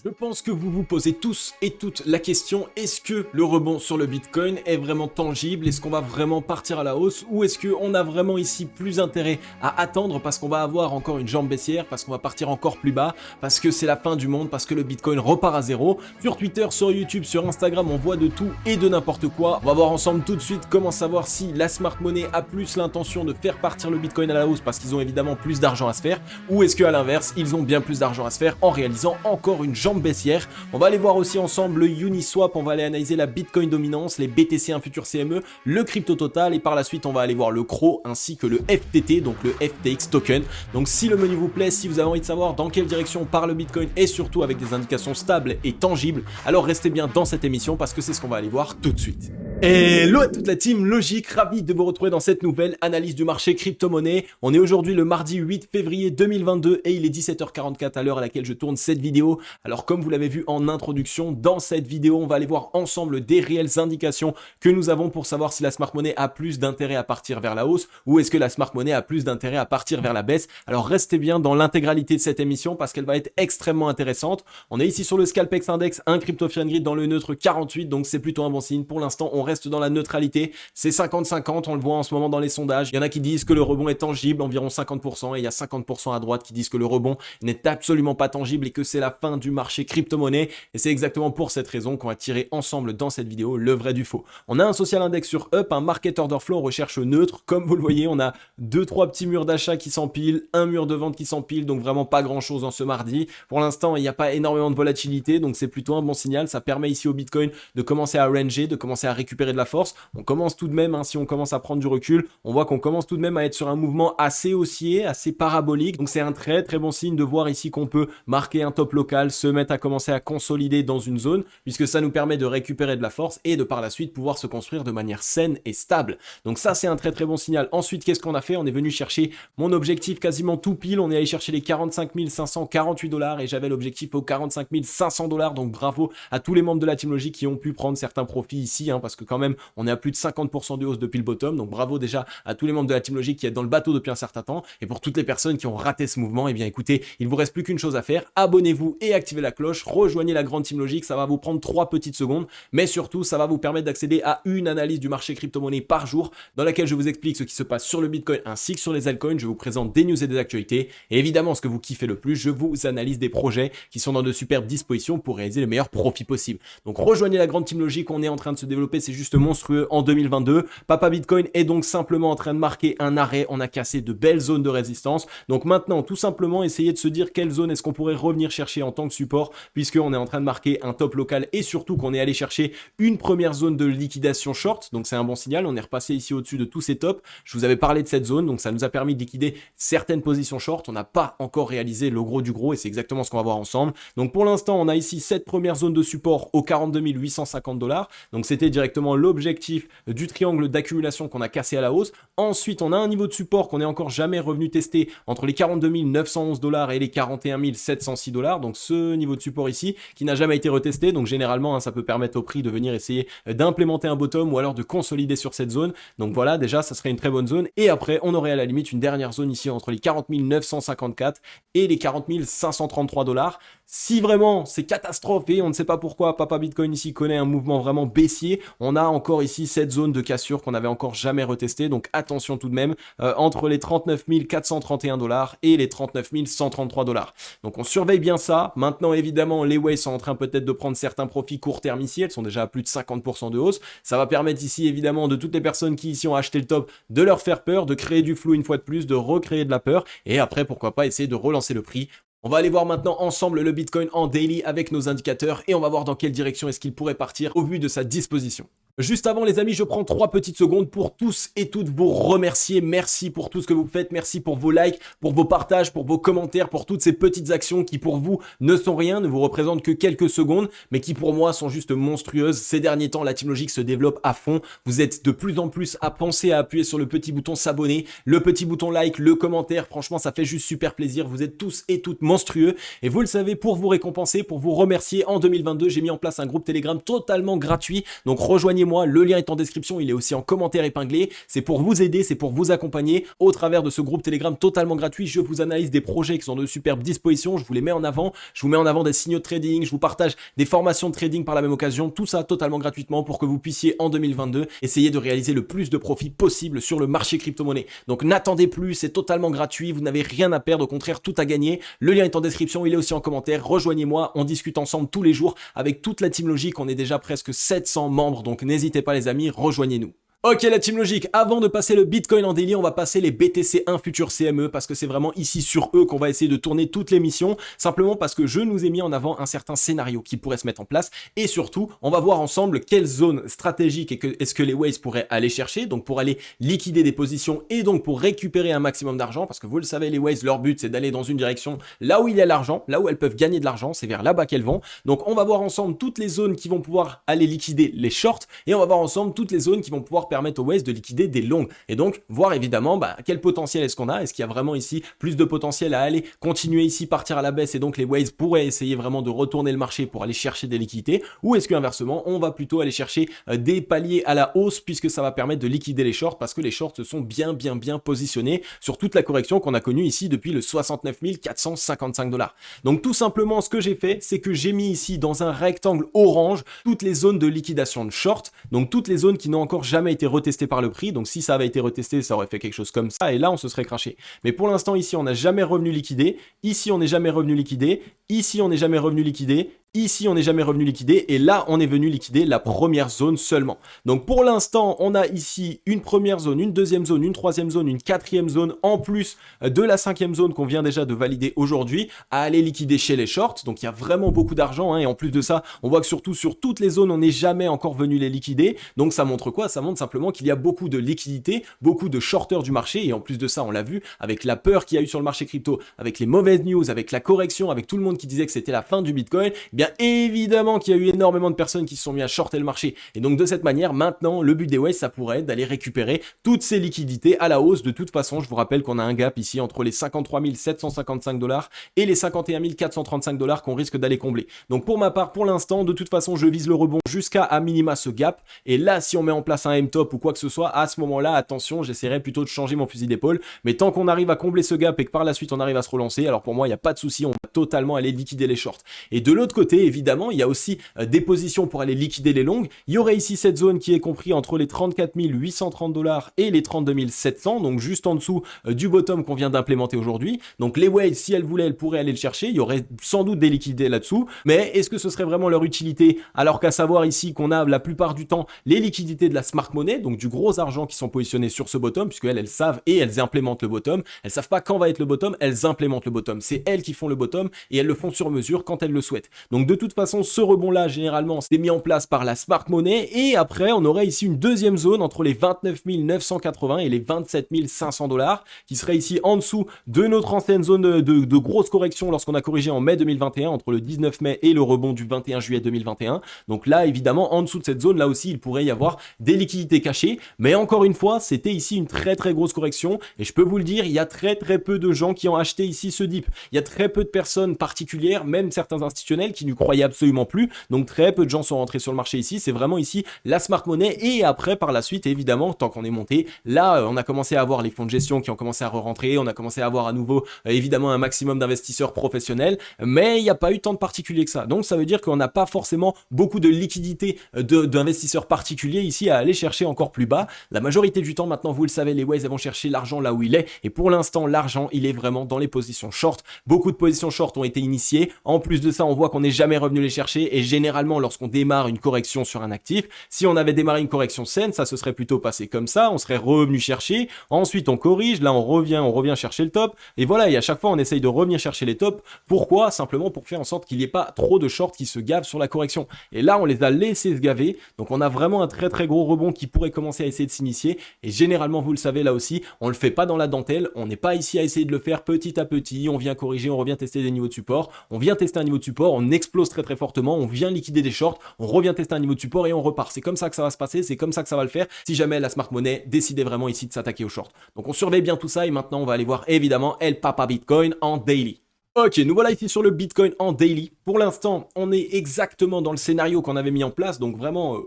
Je pense que vous vous posez tous et toutes la question, est-ce que le rebond sur le Bitcoin est vraiment tangible? Est-ce qu'on va vraiment partir à la hausse? Ou est-ce qu'on a vraiment ici plus intérêt à attendre parce qu'on va avoir encore une jambe baissière, parce qu'on va partir encore plus bas, parce que c'est la fin du monde, parce que le Bitcoin repart à zéro? Sur Twitter, sur YouTube, sur Instagram, on voit de tout et de n'importe quoi. On va voir ensemble tout de suite comment savoir si la smart money a plus l'intention de faire partir le Bitcoin à la hausse parce qu'ils ont évidemment plus d'argent à se faire, ou est-ce qu'à l'inverse, ils ont bien plus d'argent à se faire en réalisant encore une jambe baissière. On va aller voir aussi ensemble le Uniswap, on va aller analyser la Bitcoin dominance, les BTC 1 futur CME, le crypto total et par la suite on va aller voir le CRO ainsi que le FTT, donc le FTX token. Donc si le menu vous plaît, si vous avez envie de savoir dans quelle direction part le Bitcoin et surtout avec des indications stables et tangibles, alors restez bien dans cette émission parce que c'est ce qu'on va aller voir tout de suite. Hello à toute la team Logique, ravi de vous retrouver dans cette nouvelle analyse du marché crypto-monnaie. On est aujourd'hui le mardi 8 février 2022 et il est 17h44 à l'heure à laquelle je tourne cette vidéo. Alors comme vous l'avez vu en introduction, dans cette vidéo, on va aller voir ensemble des réelles indications que nous avons pour savoir si la smart money a plus d'intérêt à partir vers la hausse ou est-ce que la smart money a plus d'intérêt à partir vers la baisse. Alors restez bien dans l'intégralité de cette émission parce qu'elle va être extrêmement intéressante. On est ici sur le Scalpex Index, un crypto fear and greed dans le neutre 48, donc c'est plutôt un bon signe. Pour l'instant, on reste dans la neutralité, c'est 50-50, on le voit en ce moment dans les sondages. Il y en a qui disent que le rebond est tangible, environ 50%, et il y a 50% à droite qui disent que le rebond n'est absolument pas tangible et que c'est la fin du marché crypto-monnaie. Et c'est exactement pour cette raison qu'on va tirer ensemble dans cette vidéo le vrai du faux. On a un social index sur Up, un market order flow, on recherche neutre. Comme vous le voyez, on a 2-3 petits murs d'achat qui s'empilent, un mur de vente qui s'empile, donc vraiment pas grand chose en ce mardi. Pour l'instant, il n'y a pas énormément de volatilité, donc c'est plutôt un bon signal. Ça permet ici au Bitcoin de commencer à ranger, de commencer à récupérer de la force. On commence tout de même, si on commence à prendre du recul, on voit qu'on commence tout de même à être sur un mouvement assez haussier, assez parabolique. Donc c'est un très très bon signe de voir ici qu'on peut marquer un top local, se mettre à commencer à consolider dans une zone, puisque ça nous permet de récupérer de la force et de par la suite pouvoir se construire de manière saine et stable. Donc ça c'est un très très bon signal. Ensuite, qu'est-ce qu'on a fait? On est venu chercher mon objectif quasiment tout pile. On est allé chercher les 45 548 $ et j'avais l'objectif aux 45 500 $. Donc bravo à tous les membres de la Team Logique qui ont pu prendre certains profits ici, parce que quand même on est à plus de 50% de hausse depuis le bottom. Donc bravo déjà à tous les membres de la Team Logique qui êtes dans le bateau depuis un certain temps. Et pour toutes les personnes qui ont raté ce mouvement, eh bien écoutez, il vous reste plus qu'une chose à faire, abonnez-vous et activez la cloche, rejoignez la grande Team Logique, ça va vous prendre 3 petites secondes, mais surtout ça va vous permettre d'accéder à une analyse du marché crypto-monnaie par jour, dans laquelle je vous explique ce qui se passe sur le Bitcoin ainsi que sur les altcoins, je vous présente des news et des actualités, et évidemment ce que vous kiffez le plus, je vous analyse des projets qui sont dans de superbes dispositions pour réaliser le meilleur profit possible. Donc rejoignez la grande Team Logique, on est en train de se développer, c'est juste monstrueux en 2022. Papa Bitcoin est donc simplement en train de marquer un arrêt, on a cassé de belles zones de résistance. Donc maintenant, tout simplement, essayez de se dire quelle zone est-ce qu'on pourrait revenir chercher en tant que support, puisqu'on est en train de marquer un top local et surtout qu'on est allé chercher une première zone de liquidation short. Donc c'est un bon signal, on est repassé ici au-dessus de tous ces tops. Je vous avais parlé de cette zone, donc ça nous a permis de liquider certaines positions short. On n'a pas encore réalisé le gros du gros et c'est exactement ce qu'on va voir ensemble. Donc pour l'instant, on a ici cette première zone de support aux 42 850 $. Donc c'était directement l'objectif du triangle d'accumulation qu'on a cassé à la hausse. Ensuite, on a un niveau de support qu'on n'est encore jamais revenu tester entre les 42 911 $ et les 41 706 $. Donc ce niveau de support ici qui n'a jamais été retesté. Donc généralement, ça peut permettre au prix de venir essayer d'implémenter un bottom ou alors de consolider sur cette zone. Donc voilà, déjà, ça serait une très bonne zone. Et après, on aurait à la limite une dernière zone ici entre les 40 954 et les 40 533 $. Si vraiment c'est catastrophe et on ne sait pas pourquoi Papa Bitcoin ici connaît un mouvement vraiment baissier, on a encore ici cette zone de cassure qu'on n'avait encore jamais retestée, donc attention tout de même, entre les 39 431 $ et les 39 133 $. Donc on surveille bien ça. Maintenant évidemment les waves sont en train peut-être de prendre certains profits court terme ici, elles sont déjà à plus de 50% de hausse. Ça va permettre ici évidemment de toutes les personnes qui ici ont acheté le top de leur faire peur, de créer du flou une fois de plus, de recréer de la peur et après pourquoi pas essayer de relancer le prix. On va aller voir maintenant ensemble le Bitcoin en daily avec nos indicateurs et on va voir dans quelle direction est-ce qu'il pourrait partir au vu de sa disposition. Juste avant les amis, je prends 3 petites secondes pour tous et toutes vous remercier. Merci pour tout ce que vous faites, merci pour vos likes, pour vos partages, pour vos commentaires, pour toutes ces petites actions qui pour vous ne sont rien, ne vous représentent que quelques secondes, mais qui pour moi sont juste monstrueuses. Ces derniers temps, la Team Logique se développe à fond. Vous êtes de plus en plus à penser à appuyer sur le petit bouton s'abonner, le petit bouton like, le commentaire. Franchement, ça fait juste super plaisir. Vous êtes tous et toutes monstrueux. Et vous le savez, pour vous récompenser, pour vous remercier, en 2022, j'ai mis en place un groupe Telegram totalement gratuit. Donc rejoignez rejoignez-moi, le lien est en description, il est aussi en commentaire épinglé. C'est pour vous aider, c'est pour vous accompagner. Au travers de ce groupe Telegram totalement gratuit, je vous analyse des projets qui sont de superbes dispositions, je vous les mets en avant, je vous mets en avant des signaux de trading, je vous partage des formations de trading par la même occasion, tout ça totalement gratuitement pour que vous puissiez en 2022 essayer de réaliser le plus de profits possible sur le marché crypto-monnaie. Donc n'attendez plus, c'est totalement gratuit, vous n'avez rien à perdre, au contraire tout à gagner. Le lien est en description, il est aussi en commentaire, rejoignez-moi, on discute ensemble tous les jours avec toute la team Logic, on est déjà presque 700 membres, donc n'hésitez pas les amis, rejoignez-nous. Ok la team Logic, avant de passer le Bitcoin en daily, on va passer les BTC1 Future CME parce que c'est vraiment ici sur eux qu'on va essayer de tourner toutes les missions, simplement parce que je nous ai mis en avant un certain scénario qui pourrait se mettre en place et surtout, on va voir ensemble quelle zone stratégique est-ce que les Waves pourraient aller chercher, donc pour aller liquider des positions et donc pour récupérer un maximum d'argent parce que vous le savez les Waves, leur but c'est d'aller dans une direction là où il y a l'argent, là où elles peuvent gagner de l'argent, c'est vers là-bas qu'elles vont. Donc on va voir ensemble toutes les zones qui vont pouvoir aller liquider les shorts et on va voir ensemble toutes les zones qui vont pouvoir permettre aux Waves de liquider des longues et donc voir évidemment quel potentiel est-ce qu'on a, est-ce qu'il y a vraiment ici plus de potentiel à aller continuer ici, partir à la baisse et donc les Waves pourraient essayer vraiment de retourner le marché pour aller chercher des liquidités ou est-ce qu'inversement on va plutôt aller chercher des paliers à la hausse puisque ça va permettre de liquider les shorts parce que les shorts se sont bien positionnés sur toute la correction qu'on a connue ici depuis le 69 455 $. Donc tout simplement ce que j'ai fait c'est que j'ai mis ici dans un rectangle orange toutes les zones de liquidation de short, donc toutes les zones qui n'ont encore jamais été retestées par le prix, donc si ça avait été retesté ça aurait fait quelque chose comme ça et là on se serait craché. Mais pour l'instant ici on n'a jamais revenu liquider, ici on n'est jamais revenu liquider, ici on n'est jamais revenu liquider, ici on n'est jamais revenu liquider et là on est venu liquider la première zone seulement. Donc pour l'instant on a ici une première zone, une deuxième zone, une troisième zone, une quatrième zone en plus de la cinquième zone qu'on vient déjà de valider aujourd'hui à aller liquider chez les shorts. Donc il y a vraiment beaucoup d'argent et en plus de ça on voit que surtout sur toutes les zones on n'est jamais encore venu les liquider. Donc ça montre quoi? Ça montre simplement qu'il y a beaucoup de liquidités, beaucoup de shorteurs du marché et en plus de ça on l'a vu avec la peur qu'il y a eu sur le marché crypto, avec les mauvaises news, avec la correction, avec tout le monde qui disait que c'était la fin du Bitcoin, eh bien évidemment qu'il y a eu énormément de personnes qui se sont mis à shorter le marché et donc de cette manière maintenant le but des Waves ça pourrait être d'aller récupérer toutes ces liquidités à la hausse. De toute façon je vous rappelle qu'on a un gap ici entre les 53 755 $ et les 51 435 $ qu'on risque d'aller combler. Donc pour ma part pour l'instant de toute façon je vise le rebond jusqu'à à minima ce gap et là si on met en place un M-top ou quoi que ce soit à ce moment là attention j'essaierai plutôt de changer mon fusil d'épaule mais tant qu'on arrive à combler ce gap et que par la suite on arrive à se relancer alors pour moi il n'y a pas de souci, on va totalement aller liquider les shorts. Et de l'autre côté évidemment il y a aussi des positions pour aller liquider les longues. Il y aurait ici cette zone qui est comprise entre les 34 830 $ et les 32 700, donc juste en dessous du bottom qu'on vient d'implémenter aujourd'hui. Donc les Waves si elles voulaient elles pourraient aller le chercher, il y aurait sans doute des liquidités là-dessous, mais est-ce que ce serait vraiment leur utilité alors qu'à savoir ici qu'on a la plupart du temps les liquidités de la smart money, donc du gros argent qui sont positionnés sur ce bottom puisque elles savent et elles implémentent le bottom, elles savent pas quand va être le bottom, elles implémentent le bottom, c'est elles qui font le bottom et elles le font sur mesure quand elles le souhaitent. Donc de toute façon ce rebond là généralement c'est mis en place par la smart money et après on aurait ici une deuxième zone entre les 29 980 et les 27 500 $ qui serait ici en dessous de notre ancienne zone de grosse correction lorsqu'on a corrigé en mai 2021 entre le 19 mai et le rebond du 21 juillet 2021. Donc là évidemment en dessous de cette zone là aussi il pourrait y avoir des liquidités cachées, mais encore une fois c'était ici une très grosse correction et je peux vous le dire il y a très peu de gens qui ont acheté ici ce dip, il y a très peu de personnes particulières, même certains institutionnels qui n'y croyaient absolument plus, donc très peu de gens sont rentrés sur le marché ici, c'est vraiment ici la smart money et après par la suite évidemment tant qu'on est monté, là on a commencé à avoir les fonds de gestion qui ont commencé à re-rentrer, on a commencé à avoir à nouveau évidemment un maximum d'investisseurs professionnels, mais il n'y a pas eu tant de particuliers que ça, donc ça veut dire qu'on n'a pas forcément beaucoup de liquidités d'investisseurs particuliers ici à aller chercher encore plus bas. La majorité du temps maintenant vous le savez les Waves elles vont chercher l'argent là où il est et pour l'instant l'argent il est vraiment dans les positions short, beaucoup de positions short ont été initiées, en plus de ça on voit qu'on n'est jamais revenu les chercher et généralement lorsqu'on démarre une correction sur un actif, si on avait démarré une correction saine ça se serait plutôt passé comme ça, on serait revenu chercher, ensuite on corrige, là on revient chercher le top et voilà et à chaque fois on essaye de revenir chercher les tops. Pourquoi? Simplement pour faire en sorte qu'il n'y ait pas trop de shorts qui se gavent sur la correction et là on les a laissés se gaver, donc on a vraiment un très gros rebond qui pourrait commencer à essayer de s'initier et généralement vous le savez là aussi on le fait pas dans la dentelle, on n'est pas ici à essayer de le faire petit à petit, on vient corriger, on revient tester des niveaux de support, on vient tester un niveau de support, on explose très fortement, on vient liquider des shorts, on revient tester un niveau de support et on repart. C'est comme ça que ça va se passer, c'est comme ça que ça va le faire si jamais la smart money décidait vraiment ici de s'attaquer aux shorts. Donc on surveille bien tout ça et maintenant on va aller voir évidemment El Papa Bitcoin en daily. Ok, nous voilà ici sur le Bitcoin en daily. Pour l'instant, on est exactement dans le scénario qu'on avait mis en place, donc vraiment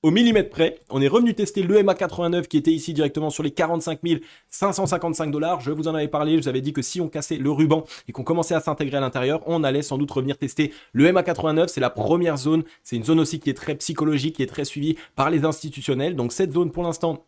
au millimètre près. On est revenu tester le MA89 qui était ici directement sur les 45 555 $. Je vous en avais parlé, je vous avais dit que si on cassait le ruban et qu'on commençait à s'intégrer à l'intérieur, on allait sans doute revenir tester le MA89. C'est la première zone, c'est une zone aussi qui est très psychologique, qui est très suivie par les institutionnels. Donc cette zone pour l'instant,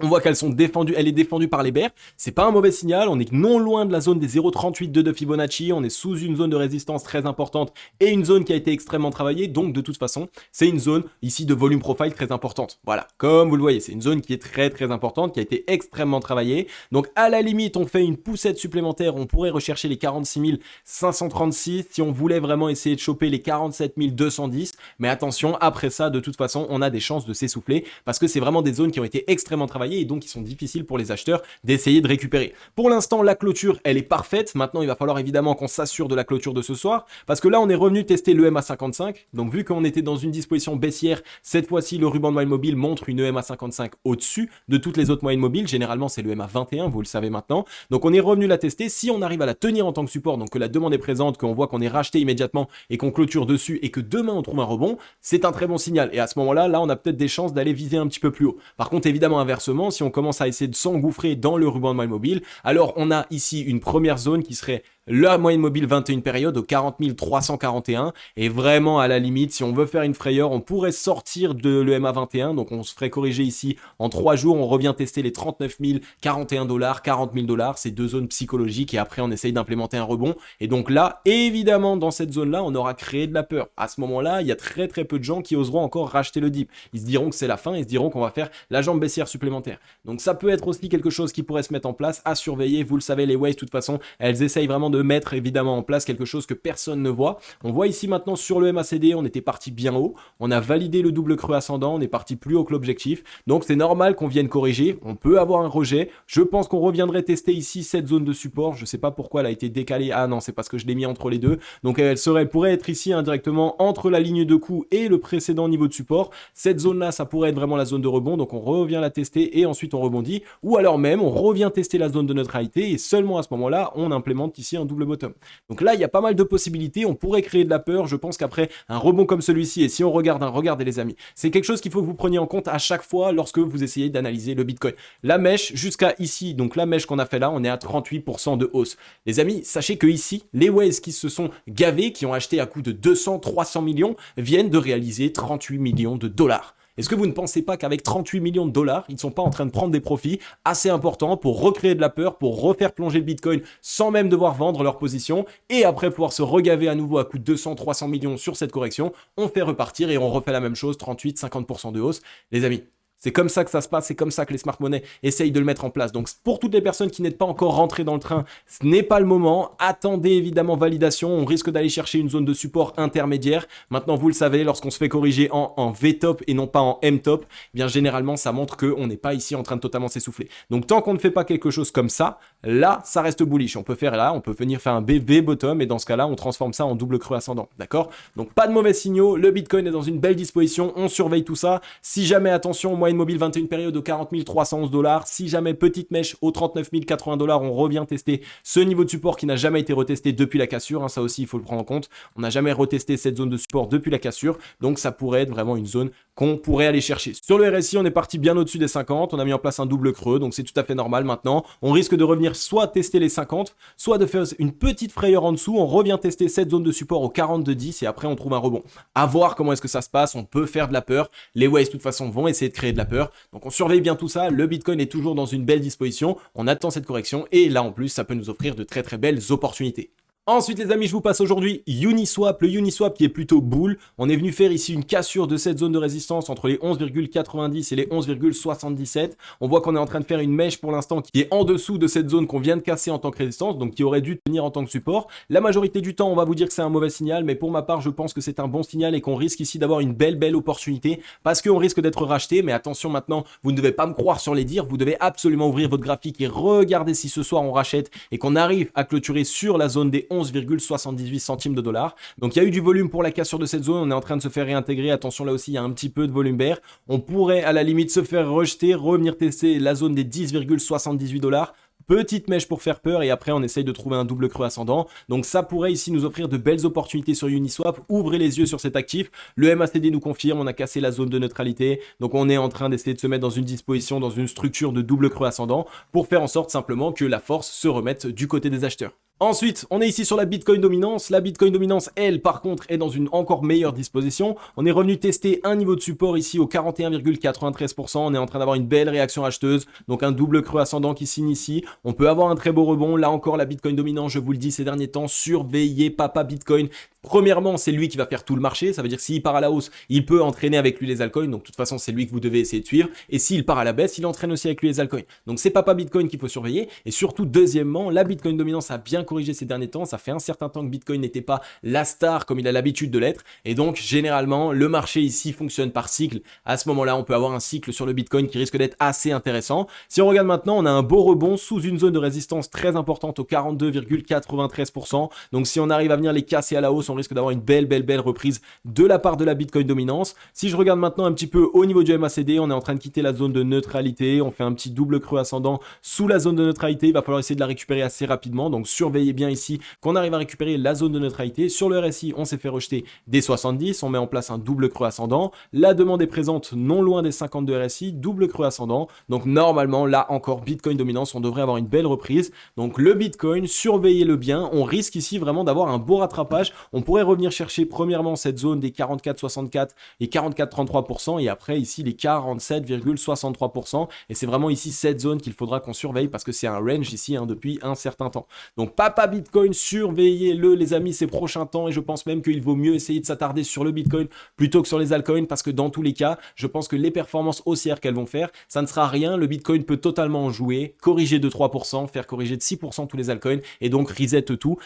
on voit qu'elles sont défendues, elle est défendue par les bears. C'est pas un mauvais signal, on est non loin de la zone des 0,38 de Fibonacci, on est sous une zone de résistance très importante et une zone qui a été extrêmement travaillée, donc de toute façon, c'est une zone ici de volume profile très importante. Voilà, comme vous le voyez, c'est une zone qui est très importante, qui a été extrêmement travaillée. Donc à la limite, on fait une poussette supplémentaire, on pourrait rechercher les 46 536 si on voulait vraiment essayer de choper les 47 210. Mais attention, après ça, de toute façon, on a des chances de s'essouffler parce que c'est vraiment des zones qui ont été extrêmement travaillées et donc qui sont difficiles pour les acheteurs d'essayer de récupérer. Pour l'instant, la clôture, elle est parfaite. Maintenant, il va falloir évidemment qu'on s'assure de la clôture de ce soir parce que là, on est revenu tester le MA55. Donc, vu qu'on était dans une disposition baissière, cette fois-ci, le ruban de moyenne mobile montre une MA55 au-dessus de toutes les autres moyennes mobiles. Généralement, c'est le MA21, vous le savez maintenant. Donc, on est revenu la tester. Si on arrive à la tenir en tant que support, donc que la demande est présente, qu'on voit qu'on est racheté immédiatement et qu'on clôture dessus et que demain, on trouve un rebond, c'est un très bon signal. Et à ce moment-là, on a peut-être des chances d'aller viser un petit peu plus haut. Par contre, évidemment, inversement, si on commence à essayer de s'engouffrer dans le ruban de moyenne mobile, alors on a ici une première zone qui serait la moyenne mobile 21 périodes au 40 341 et vraiment à la limite, si on veut faire une frayeur, on pourrait sortir de l'EMA21, donc on se ferait corriger ici en 3 jours, on revient tester les 39 000, 41 $, 40 000 $, c'est deux zones psychologiques et après on essaye d'implémenter un rebond et donc là, évidemment dans cette zone-là, on aura créé de la peur. À ce moment-là, il y a très peu de gens qui oseront encore racheter le dip. Ils se diront que c'est la fin, ils se diront qu'on va faire la jambe baissière supplémentaire. Donc ça peut être aussi quelque chose qui pourrait se mettre en place, à surveiller, vous le savez, les waves de toute façon, elles essayent vraiment de mettre évidemment en place quelque chose que personne ne voit. On voit ici maintenant sur le MACD, on était parti bien haut, on a validé le double creux ascendant, on est parti plus haut que l'objectif, donc c'est normal qu'on vienne corriger, on peut avoir un rejet, je pense qu'on reviendrait tester ici cette zone de support, je sais pas pourquoi elle a été décalée, ah non c'est parce que je l'ai mis entre les deux, donc elle pourrait être ici indirectement entre la ligne de coup et le précédent niveau de support, cette zone là ça pourrait être vraiment la zone de rebond, donc on revient la tester et ensuite on rebondit, ou alors même on revient tester la zone de neutralité et seulement à ce moment là on implémente ici un double bottom. Donc là il y a pas mal de possibilités, on pourrait créer de la peur, je pense qu'après un rebond comme celui-ci, et si on regarde, regardez les amis, c'est quelque chose qu'il faut que vous preniez en compte à chaque fois lorsque vous essayez d'analyser le Bitcoin. La mèche jusqu'à ici, donc la mèche qu'on a fait là, on est à 38% de hausse. Les amis, sachez que ici, les whales qui se sont gavés, qui ont acheté à coût de 200-300 millions, viennent de réaliser 38 millions de dollars. Est-ce que vous ne pensez pas qu'avec 38 millions de dollars, ils ne sont pas en train de prendre des profits assez importants pour recréer de la peur, pour refaire plonger le Bitcoin sans même devoir vendre leur position et après pouvoir se regaver à nouveau à coût de 200-300 millions sur cette correction, on fait repartir et on refait la même chose, 38-50% de hausse. Les amis, c'est comme ça que ça se passe, c'est comme ça que les smart money essayent de le mettre en place. Donc pour toutes les personnes qui n'êtes pas encore rentrées dans le train, ce n'est pas le moment. Attendez évidemment validation, on risque d'aller chercher une zone de support intermédiaire. Maintenant vous le savez, lorsqu'on se fait corriger en V-top et non pas en M-top, eh bien généralement ça montre qu'on n'est pas ici en train de totalement s'essouffler. Donc tant qu'on ne fait pas quelque chose comme ça, là ça reste bullish. On peut faire là, on peut venir faire un V-bottom et dans ce cas-là on transforme ça en double creux ascendant. D'accord? Donc pas de mauvais signaux, le Bitcoin est dans une belle disposition, on surveille tout ça. Si jamais, attention, moyenne mobile 21 période au 40 311 $. Si jamais petite mèche au 39 080 $, on revient tester ce niveau de support qui n'a jamais été retesté depuis la cassure. Hein, ça aussi, il faut le prendre en compte. On n'a jamais retesté cette zone de support depuis la cassure. Donc, ça pourrait être vraiment une zone qu'on pourrait aller chercher. Sur le RSI, on est parti bien au-dessus des 50. On a mis en place un double creux. Donc, c'est tout à fait normal maintenant. On risque de revenir soit tester les 50, soit de faire une petite frayeur en dessous. On revient tester cette zone de support au 42,10 et après, on trouve un rebond. À voir comment est-ce que ça se passe. On peut faire de la peur. Les waves, de toute façon, vont essayer de créer de la peur. Donc on surveille bien tout ça, le Bitcoin est toujours dans une belle disposition, on attend cette correction et là en plus ça peut nous offrir de très belles opportunités. Ensuite les amis, je vous passe aujourd'hui Uniswap, le Uniswap qui est plutôt bull. On est venu faire ici une cassure de cette zone de résistance entre les 11,90 et les 11,77. On voit qu'on est en train de faire une mèche pour l'instant qui est en dessous de cette zone qu'on vient de casser en tant que résistance, donc qui aurait dû tenir en tant que support. La majorité du temps, on va vous dire que c'est un mauvais signal, mais pour ma part, je pense que c'est un bon signal et qu'on risque ici d'avoir une belle opportunité parce qu'on risque d'être racheté. Mais attention maintenant, vous ne devez pas me croire sur les dires, vous devez absolument ouvrir votre graphique et regarder si ce soir on rachète et qu'on arrive à clôturer sur la zone des 11,78 centimes de dollars. Donc il y a eu du volume pour la cassure de cette zone, on est en train de se faire réintégrer. Attention là aussi, il y a un petit peu de volume bear. On pourrait à la limite se faire rejeter, revenir tester la zone des 10,78 $. petite mèche pour faire peur et après on essaye de trouver un double creux ascendant. Donc ça pourrait ici nous offrir de belles opportunités sur Uniswap. Ouvrez les yeux sur cet actif. Le MACD nous confirme, on a cassé la zone de neutralité. Donc on est en train d'essayer de se mettre dans une disposition, dans une structure de double creux ascendant pour faire en sorte simplement que la force se remette du côté des acheteurs. Ensuite, on est ici sur la Bitcoin dominance. La Bitcoin dominance, elle, par contre, est dans une encore meilleure disposition. On est revenu tester un niveau de support ici au 41,93%. On est en train d'avoir une belle réaction acheteuse. Donc un double creux ascendant qui s'initie. On peut avoir un très beau rebond. Là encore, la Bitcoin dominance, je vous le dis ces derniers temps, surveillez Papa Bitcoin. Premièrement, c'est lui qui va faire tout le marché. Ça veut dire que s'il part à la hausse, il peut entraîner avec lui les altcoins. Donc de toute façon, c'est lui que vous devez essayer de suivre. Et s'il part à la baisse, il entraîne aussi avec lui les altcoins. Donc c'est Papa Bitcoin qu'il faut surveiller. Et surtout, deuxièmement, la Bitcoin dominance a bien corrigé ces derniers temps. Ça fait un certain temps que Bitcoin n'était pas la star comme il a l'habitude de l'être. Et donc, généralement, le marché ici fonctionne par cycle. À ce moment-là, on peut avoir un cycle sur le Bitcoin qui risque d'être assez intéressant. Si on regarde maintenant, on a un beau rebond sous une zone de résistance très importante au 42,93%. Donc si on arrive à venir les casser à la hausse, on risque d'avoir une belle reprise de la part de la Bitcoin dominance. Si je regarde maintenant un petit peu au niveau du MACD, on est en train de quitter la zone de neutralité. On fait un petit double creux ascendant sous la zone de neutralité. Il va falloir essayer de la récupérer assez rapidement. Donc surveillez bien ici qu'on arrive à récupérer la zone de neutralité. Sur le RSI, on s'est fait rejeter des 70. On met en place un double creux ascendant. La demande est présente non loin des 52 RSI. Double creux ascendant. Donc normalement, là encore, Bitcoin dominance, on devrait avoir une belle reprise. Donc le Bitcoin, surveillez-le bien. On risque ici vraiment d'avoir un beau rattrapage. On pourrait revenir chercher premièrement cette zone des 44,64 et 44,33% et après ici les 47,63%. Et c'est vraiment ici cette zone qu'il faudra qu'on surveille parce que c'est un range ici depuis un certain temps. Donc Papa Bitcoin, surveillez-le les amis ces prochains temps et je pense même qu'il vaut mieux essayer de s'attarder sur le Bitcoin plutôt que sur les altcoins parce que dans tous les cas, je pense que les performances haussières qu'elles vont faire, ça ne sera rien. Le Bitcoin peut totalement en jouer, corriger de 3%, faire corriger de 6% tous les altcoins et donc reset tous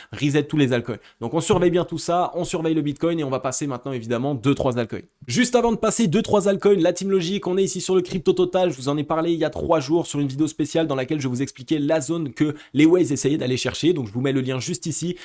les altcoins. Donc on surveille bien tout ça, on surveille le Bitcoin et on va passer maintenant évidemment 2-3 altcoins. Juste avant de passer 2-3 altcoins, la Team Logic, on est ici sur le Crypto Total. Je vous en ai parlé il y a 3 jours sur une vidéo spéciale dans laquelle je vous expliquais la zone que les Waze essayaient d'aller chercher. Donc je vous mets le lien juste ici.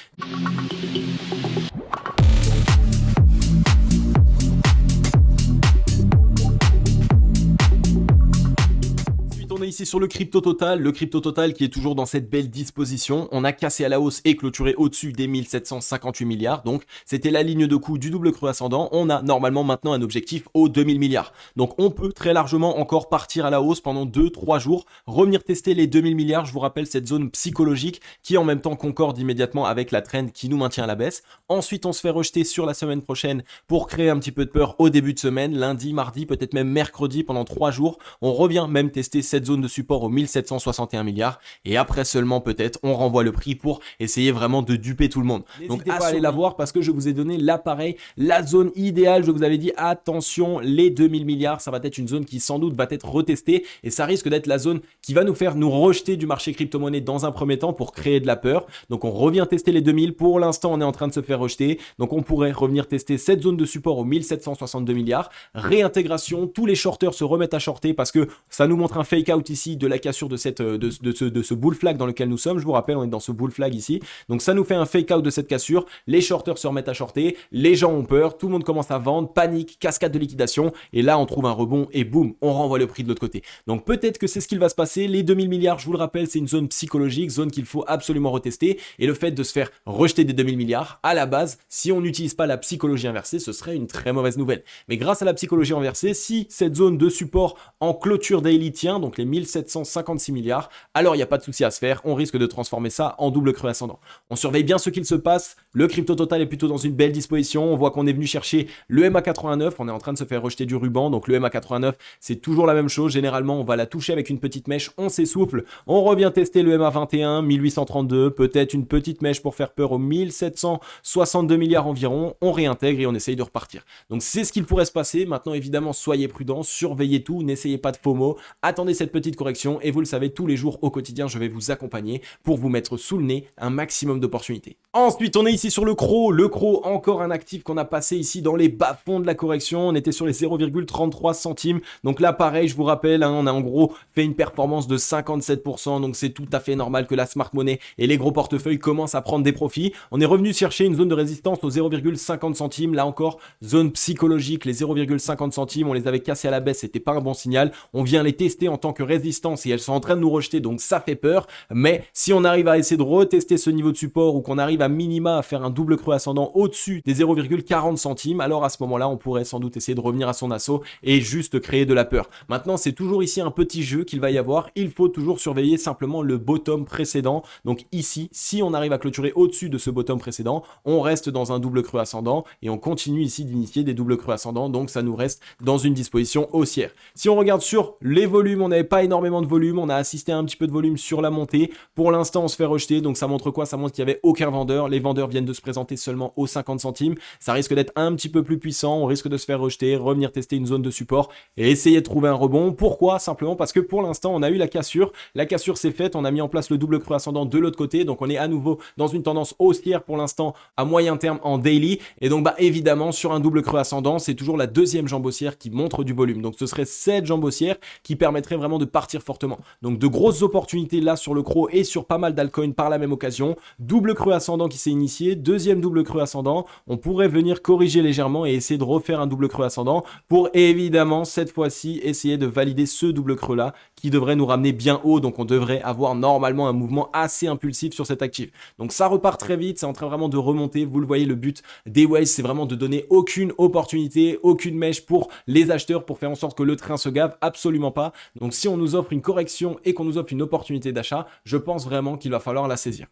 On est ici sur le Crypto Total qui est toujours dans cette belle disposition. On a cassé à la hausse et clôturé au-dessus des 1758 milliards. Donc c'était la ligne de coup du double creux ascendant. On a normalement maintenant un objectif aux 2000 milliards. Donc on peut très largement encore partir à la hausse pendant 2-3 jours, revenir tester les 2000 milliards. Je vous rappelle cette zone psychologique qui en même temps concorde immédiatement avec la trend qui nous maintient à la baisse. Ensuite on se fait rejeter sur la semaine prochaine pour créer un petit peu de peur au début de semaine, lundi, mardi, peut-être même mercredi pendant 3 jours. On revient même tester cette zone de support aux 1761 milliards et après seulement peut-être on renvoie le prix pour essayer vraiment de duper tout le monde. Donc pas à aller la voir parce que je vous ai donné l'appareil, la zone idéale. Je vous avais dit attention, les 2000 milliards, ça va être une zone qui sans doute va être retestée et ça risque d'être la zone qui va nous faire nous rejeter du marché crypto-monnaie dans un premier temps pour créer de la peur. Donc on revient tester les 2000. Pour l'instant on est en train de se faire rejeter. Donc on pourrait revenir tester cette zone de support aux 1762 milliards. Réintégration, tous les shorters se remettent à shorter parce que ça nous montre un fake out ici de la cassure de ce bull flag dans lequel nous sommes. Je vous rappelle, on est dans ce bull flag ici. Donc ça nous fait un fake out de cette cassure. Les shorters se remettent à shorter. Les gens ont peur. Tout le monde commence à vendre. Panique, cascade de liquidation. Et là, on trouve un rebond et boum, on renvoie le prix de l'autre côté. Donc peut-être que c'est ce qu'il va se passer. Les 2000 milliards, je vous le rappelle, c'est une zone psychologique, zone qu'il faut absolument retester. Et le fait de se faire rejeter des 2000 milliards, à la base, si on n'utilise pas la psychologie inversée, ce serait une très mauvaise nouvelle. Mais grâce à la psychologie inversée, si cette zone de support en clôture daily tient, donc les 1756 milliards, alors il n'y a pas de souci à se faire, on risque de transformer ça en double creux ascendant. On surveille bien ce qu'il se passe, le Crypto Total est plutôt dans une belle disposition, on voit qu'on est venu chercher le MA89, on est en train de se faire rejeter du ruban, donc le MA89 c'est toujours la même chose, généralement on va la toucher avec une petite mèche, on s'essouffle, on revient tester le MA21, 1832, peut-être une petite mèche pour faire peur aux 1762 milliards environ, on réintègre et on essaye de repartir. Donc c'est ce qu'il pourrait se passer, maintenant évidemment soyez prudents, surveillez tout, n'essayez pas de FOMO, attendez cette petite correction et vous le savez, tous les jours au quotidien je vais vous accompagner pour vous mettre sous le nez un maximum d'opportunités. Ensuite on est ici sur le CRO, encore un actif qu'on a passé ici dans les bas-fonds de la correction, on était sur les 0,33 centimes, donc là pareil je vous rappelle, on a en gros fait une performance de 57%, donc c'est tout à fait normal que la smart money et les gros portefeuilles commencent à prendre des profits. On est revenu chercher une zone de résistance aux 0,50 centimes, là encore zone psychologique, les 0,50 centimes on les avait cassés à la baisse, c'était pas un bon signal, on vient les tester en tant que résistance résistance et elles sont en train de nous rejeter, donc ça fait peur. Mais si on arrive à essayer de retester ce niveau de support ou qu'on arrive à minima à faire un double creux ascendant au-dessus des 0,40 centimes, alors à ce moment-là, on pourrait sans doute essayer de revenir à son assaut et juste créer de la peur. Maintenant, c'est toujours ici un petit jeu qu'il va y avoir. Il faut toujours surveiller simplement le bottom précédent. Donc ici, si on arrive à clôturer au-dessus de ce bottom précédent, on reste dans un double creux ascendant et on continue ici d'initier des doubles creux ascendants. Donc ça nous reste dans une disposition haussière. Si on regarde sur les volumes, on n'avait pas énormément de volume. On a assisté à un petit peu de volume sur la montée. Pour l'instant, on se fait rejeter. Donc ça montre quoi? Ça montre qu'il n'y avait aucun vendeur. Les vendeurs viennent de se présenter seulement aux 50 centimes. Ça risque d'être un petit peu plus puissant. On risque de se faire rejeter, revenir tester une zone de support et essayer de trouver un rebond. Pourquoi? Simplement parce que pour l'instant, on a eu la cassure. La cassure s'est faite. On a mis en place le double creux ascendant de l'autre côté. Donc on est à nouveau dans une tendance haussière pour l'instant à moyen terme en daily. Et donc bah évidemment, sur un double creux ascendant, c'est toujours la deuxième jambe haussière qui montre du volume. Donc ce serait cette jambe haussière qui permettrait vraiment de partir fortement. Donc de grosses opportunités là sur le CRO et sur pas mal d'altcoins par la même occasion. Double creux ascendant qui s'est initié, deuxième double creux ascendant. On pourrait venir corriger légèrement et essayer de refaire un double creux ascendant pour évidemment cette fois-ci essayer de valider ce double creux là qui devrait nous ramener bien haut. Donc on devrait avoir normalement un mouvement assez impulsif sur cet actif. Donc ça repart très vite, c'est en train vraiment de remonter. Vous le voyez, le but des waves, c'est vraiment de donner aucune opportunité, aucune mèche pour les acheteurs pour faire en sorte que le train se gave, absolument pas. Donc si on nous offre une correction et qu'on nous offre une opportunité d'achat, je pense vraiment qu'il va falloir la saisir.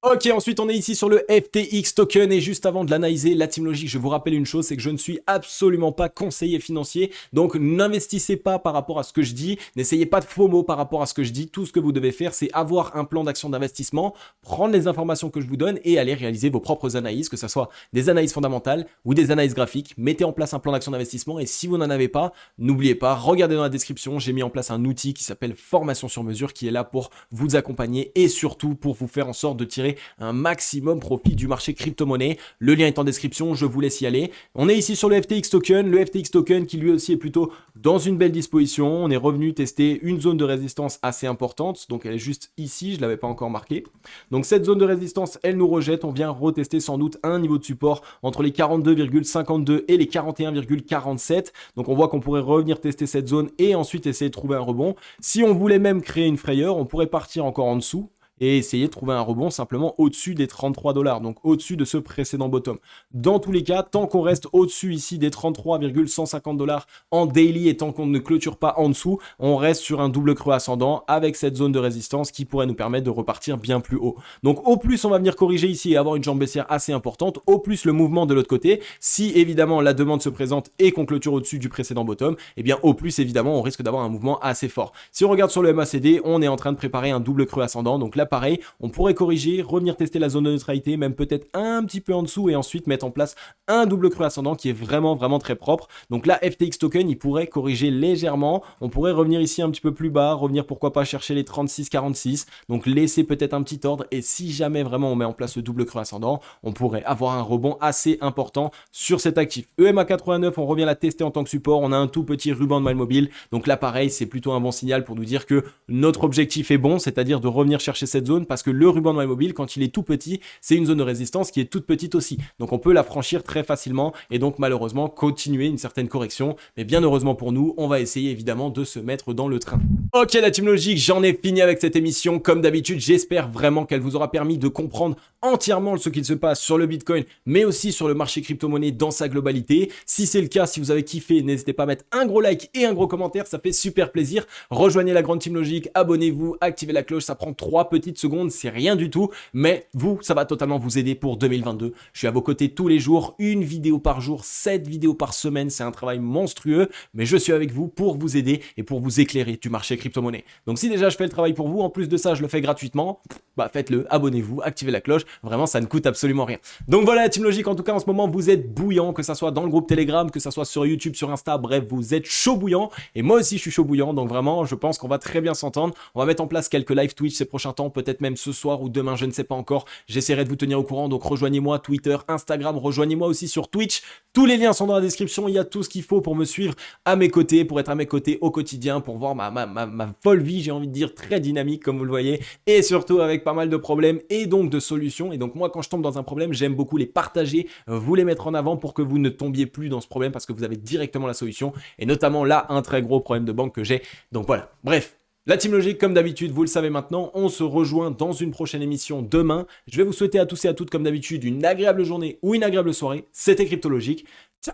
Ok, ensuite on est ici sur le FTX token et juste avant de l'analyser, la Team Logic, je vous rappelle une chose, c'est que je ne suis absolument pas conseiller financier, donc n'investissez pas par rapport à ce que je dis, n'essayez pas de FOMO par rapport à ce que je dis, tout ce que vous devez faire c'est avoir un plan d'action d'investissement, prendre les informations que je vous donne et aller réaliser vos propres analyses, que ce soit des analyses fondamentales ou des analyses graphiques, mettez en place un plan d'action d'investissement et si vous n'en avez pas, n'oubliez pas, regardez dans la description, j'ai mis en place un outil qui s'appelle Formation sur mesure qui est là pour vous accompagner et surtout pour vous faire en sorte de tirer un maximum profit du marché crypto-monnaie. Le lien est en description, je vous laisse y aller. On est ici sur le FTX token, qui lui aussi est plutôt dans une belle disposition. On est revenu tester une zone de résistance assez importante, donc elle est juste ici, je ne l'avais pas encore marqué. Donc cette zone de résistance, elle nous rejette, on vient retester sans doute un niveau de support entre les 42,52 et les 41,47. Donc on voit qu'on pourrait revenir tester cette zone et ensuite essayer de trouver un rebond. Si on voulait même créer une frayeur, on pourrait partir encore en dessous et essayer de trouver un rebond simplement au-dessus des 33 $, donc au-dessus de ce précédent bottom. Dans tous les cas, tant qu'on reste au-dessus ici des 33,150 $ en daily et tant qu'on ne clôture pas en dessous, on reste sur un double creux ascendant avec cette zone de résistance qui pourrait nous permettre de repartir bien plus haut. Donc au plus on va venir corriger ici et avoir une jambe baissière assez importante, au plus le mouvement de l'autre côté, si évidemment la demande se présente et qu'on clôture au-dessus du précédent bottom, et bien au plus évidemment on risque d'avoir un mouvement assez fort. Si on regarde sur le MACD, on est en train de préparer un double creux ascendant, donc là pareil, on pourrait corriger, revenir tester la zone de neutralité, même peut-être un petit peu en dessous et ensuite mettre en place un double creux ascendant qui est vraiment très propre. Donc là, FTX token, il pourrait corriger légèrement, on pourrait revenir ici un petit peu plus bas, revenir pourquoi pas chercher les 36,46, donc laisser peut-être un petit ordre et si jamais vraiment on met en place le double creux ascendant, on pourrait avoir un rebond assez important sur cet actif. EMA 89, on revient la tester en tant que support, on a un tout petit ruban de mal mobile, donc là pareil, c'est plutôt un bon signal pour nous dire que notre objectif est bon, c'est-à-dire de revenir chercher cette zone parce que le ruban de mobile, quand il est tout petit, c'est une zone de résistance qui est toute petite aussi. Donc on peut la franchir très facilement et donc malheureusement continuer une certaine correction. Mais bien heureusement pour nous, on va essayer évidemment de se mettre dans le train. Ok la Team Logic, j'en ai fini avec cette émission. Comme d'habitude, j'espère vraiment qu'elle vous aura permis de comprendre entièrement ce qu'il se passe sur le Bitcoin, mais aussi sur le marché crypto-monnaie dans sa globalité. Si c'est le cas, si vous avez kiffé, n'hésitez pas à mettre un gros like et un gros commentaire, ça fait super plaisir. Rejoignez la grande Team Logic, abonnez-vous, activez la cloche, ça prend 3 petites secondes, c'est rien du tout, mais vous, ça va totalement vous aider pour 2022. Je suis à vos côtés tous les jours, une vidéo par jour, 7 vidéos par semaine, c'est un travail monstrueux, mais je suis avec vous pour vous aider et pour vous éclairer du marché crypto-monnaie. Donc si déjà je fais le travail pour vous, en plus de ça, je le fais gratuitement, bah faites-le, abonnez-vous, activez la cloche, vraiment ça ne coûte absolument rien. Donc voilà la Team Logic, en tout cas en ce moment vous êtes bouillant, que ça soit dans le groupe Telegram, que ça soit sur YouTube, sur Insta, bref, vous êtes chaud bouillant, et moi aussi je suis chaud bouillant, donc vraiment je pense qu'on va très bien s'entendre. On va mettre en place quelques live Twitch ces prochains temps, peut-être même ce soir ou demain, je ne sais pas encore, j'essaierai de vous tenir au courant, donc rejoignez-moi Twitter, Instagram, rejoignez-moi aussi sur Twitch, tous les liens sont dans la description, il y a tout ce qu'il faut pour me suivre à mes côtés, pour être à mes côtés au quotidien, pour voir ma folle vie, j'ai envie de dire, très dynamique comme vous le voyez, et surtout avec pas mal de problèmes et donc de solutions. Et donc moi quand je tombe dans un problème, j'aime beaucoup les partager, vous les mettre en avant pour que vous ne tombiez plus dans ce problème parce que vous avez directement la solution, et notamment là un très gros problème de banque que j'ai. Donc voilà, bref. La Team Logique, comme d'habitude, vous le savez maintenant, on se rejoint dans une prochaine émission demain. Je vais vous souhaiter à tous et à toutes, comme d'habitude, une agréable journée ou une agréable soirée. C'était Cryptologique. Ciao!